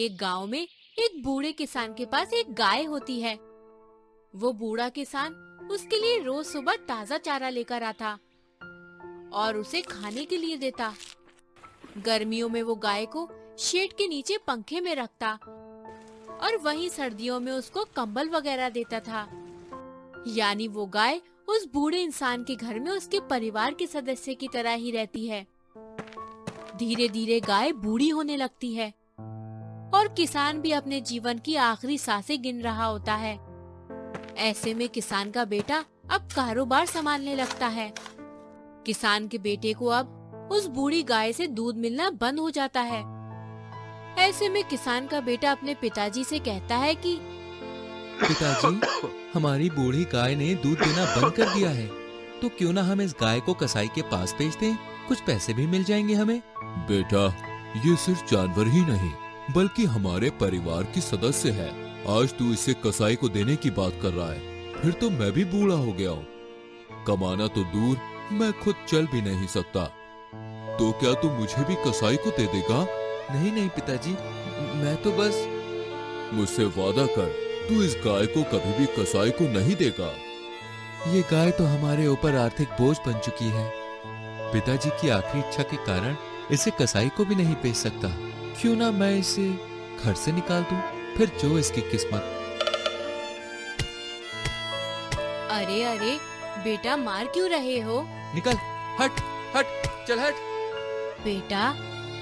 एक गांव में एक बूढ़े किसान के पास एक गाय होती है। वो बूढ़ा किसान उसके लिए रोज सुबह ताजा चारा लेकर आता और उसे खाने के लिए देता। गर्मियों में वो गाय को शेड के नीचे पंखे में रखता और वहीं सर्दियों में उसको कंबल वगैरह देता था। यानी वो गाय उस बूढ़े इंसान के घर में उसके परिवार के सदस्य की तरह ही रहती है। धीरे धीरे गाय बूढ़ी होने लगती है और किसान भी अपने जीवन की आखिरी सांसें गिन रहा होता है। ऐसे में किसान का बेटा अब कारोबार संभालने लगता है। किसान के बेटे को अब उस बूढ़ी गाय से दूध मिलना बंद हो जाता है। ऐसे में किसान का बेटा अपने पिताजी से कहता है कि पिताजी, हमारी बूढ़ी गाय ने दूध देना बंद कर दिया है, तो क्यों ना हम इस गाय को कसाई के पास भेज दें, कुछ पैसे भी मिल जाएंगे हमें। बेटा, ये सिर्फ जानवर ही नहीं बल्कि हमारे परिवार की सदस्य है। आज तू इसे कसाई को देने की बात कर रहा है, फिर तो मैं भी बूढ़ा हो गया हूँ। कमाना तो दूर, मैं खुद चल भी नहीं सकता। तो क्या तू मुझे भी कसाई को दे देगा? नहीं नहीं पिताजी, मैं तो बस। मुझसे वादा कर, तू इस गाय को कभी भी कसाई को नहीं देगा। ये गाय तो हमारे ऊपर आर्थिक बोझ बन चुकी है। पिताजी की आखिरी इच्छा के कारण इसे कसाई को भी नहीं बेच सकता। क्यों ना मैं इसे घर से निकाल दूं, फिर जो इसकी किस्मत। अरे अरे बेटा, मार क्यों रहे हो? निकल, हट हट, चल हट। बेटा,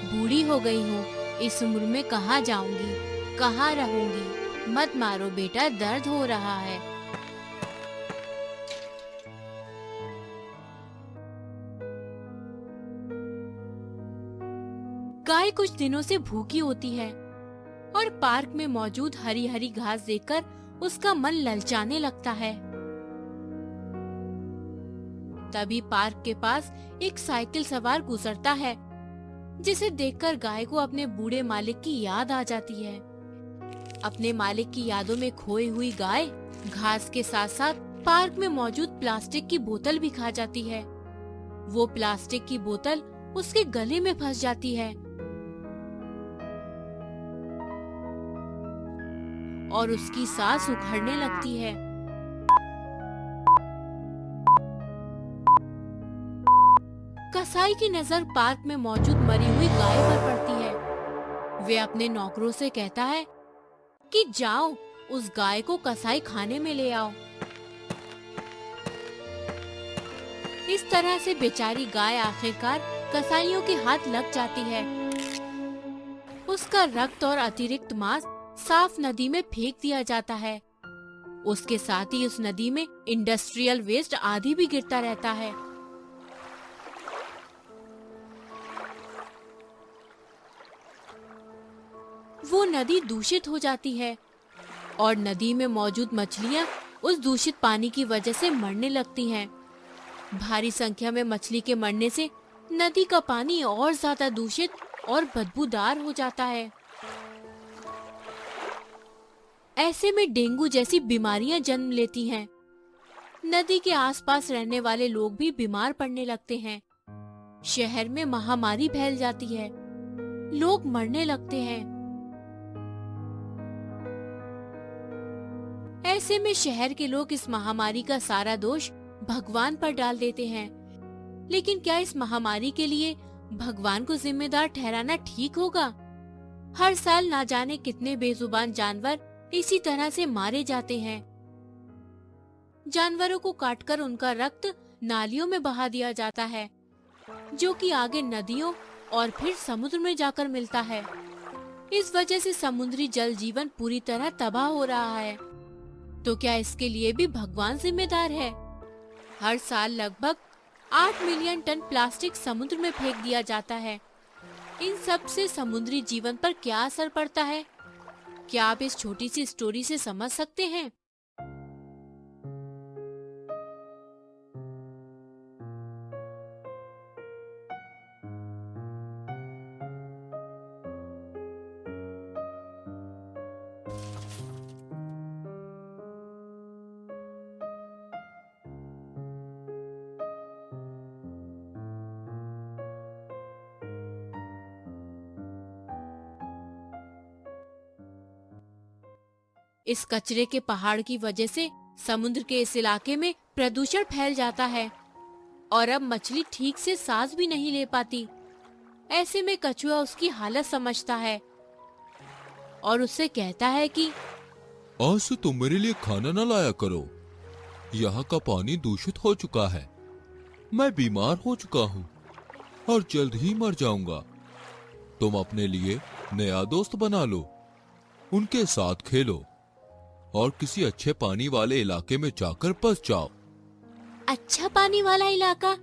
बूढ़ी हो गई हूँ, इस उम्र में कहाँ जाऊंगी, कहाँ रहूंगी। मत मारो बेटा, दर्द हो रहा है। गाय कुछ दिनों से भूखी होती है और पार्क में मौजूद हरी हरी घास देखकर उसका मन ललचाने लगता है। तभी पार्क के पास एक साइकिल सवार गुजरता है, जिसे देखकर गाय को अपने बूढ़े मालिक की याद आ जाती है। अपने मालिक की यादों में खोई हुई गाय घास के साथ साथ पार्क में मौजूद प्लास्टिक की बोतल भी खा जाती है। वो प्लास्टिक की बोतल उसके गले में फंस जाती है और उसकी सांस उखड़ने लगती है। कसाई की नजर पार्क में मौजूद मरी हुई गाय पर पड़ती है। वे अपने नौकरों से कहता है कि जाओ, उस गाय को कसाई खाने में ले आओ। इस तरह से बेचारी गाय आखिरकार कसाईयों के हाथ लग जाती है। उसका रक्त और अतिरिक्त मांस साफ नदी में फेंक दिया जाता है। उसके साथ ही उस नदी में इंडस्ट्रियल वेस्ट आदि भी गिरता रहता है। वो नदी दूषित हो जाती है और नदी में मौजूद मछलियां उस दूषित पानी की वजह से मरने लगती हैं। भारी संख्या में मछली के मरने से नदी का पानी और ज्यादा दूषित और बदबूदार हो जाता है। ऐसे में डेंगू जैसी बीमारियां जन्म लेती हैं। नदी के आसपास रहने वाले लोग भी बीमार पड़ने लगते हैं। शहर में महामारी फैल जाती है, लोग मरने लगते हैं। ऐसे में शहर के लोग इस महामारी का सारा दोष भगवान पर डाल देते हैं। लेकिन क्या इस महामारी के लिए भगवान को जिम्मेदार ठहराना ठीक होगा? हर साल ना जाने कितने बेजुबान जानवर इसी तरह से मारे जाते हैं। जानवरों को काटकर उनका रक्त नालियों में बहा दिया जाता है, जो कि आगे नदियों और फिर समुद्र में जाकर मिलता है। इस वजह से समुद्री जल जीवन पूरी तरह तबाह हो रहा है। तो क्या इसके लिए भी भगवान जिम्मेदार है? हर साल लगभग 8 मिलियन टन प्लास्टिक समुद्र में फेंक दिया जाता है। इन सब से समुद्री जीवन पर क्या असर पड़ता है? क्या आप इस छोटी सी स्टोरी से समझ सकते हैं? इस कचरे के पहाड़ की वजह से समुद्र के इस इलाके में प्रदूषण फैल जाता है और अब मछली ठीक से सांस भी नहीं ले पाती। ऐसे में कछुआ उसकी हालत समझता है और उससे कहता है कि आज से तुम मेरे लिए खाना न लाया करो। यहाँ का पानी दूषित हो चुका है। मैं बीमार हो चुका हूँ और जल्द ही मर जाऊंगा। तुम अपने लिए नया दोस्त बना लो, उनके साथ खेलो और किसी अच्छे पानी वाले इलाके में जाकर बस जाओ। अच्छा पानी वाला इलाका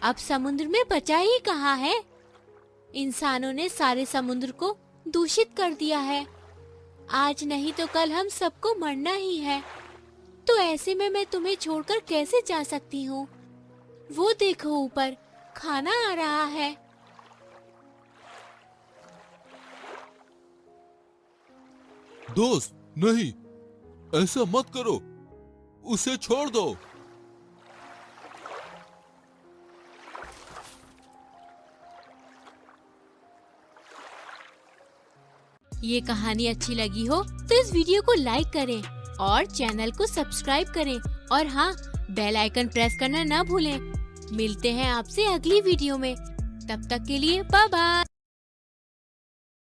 अब समुद्र में बचा ही कहाँ है? इंसानों ने सारे समुद्र को दूषित कर दिया है। आज नहीं तो कल हम सबको मरना ही है। तो ऐसे में मैं तुम्हें छोड़कर कैसे जा सकती हूँ? वो देखो ऊपर खाना आ रहा है। दोस्त नहीं, ऐसा मत करो, उसे छोड़ दो। ये कहानी अच्छी लगी हो तो इस वीडियो को लाइक करें और चैनल को सब्सक्राइब करें और हाँ, बेल आइकन प्रेस करना ना भूलें। मिलते हैं आपसे अगली वीडियो में। तब तक के लिए बाय बाय।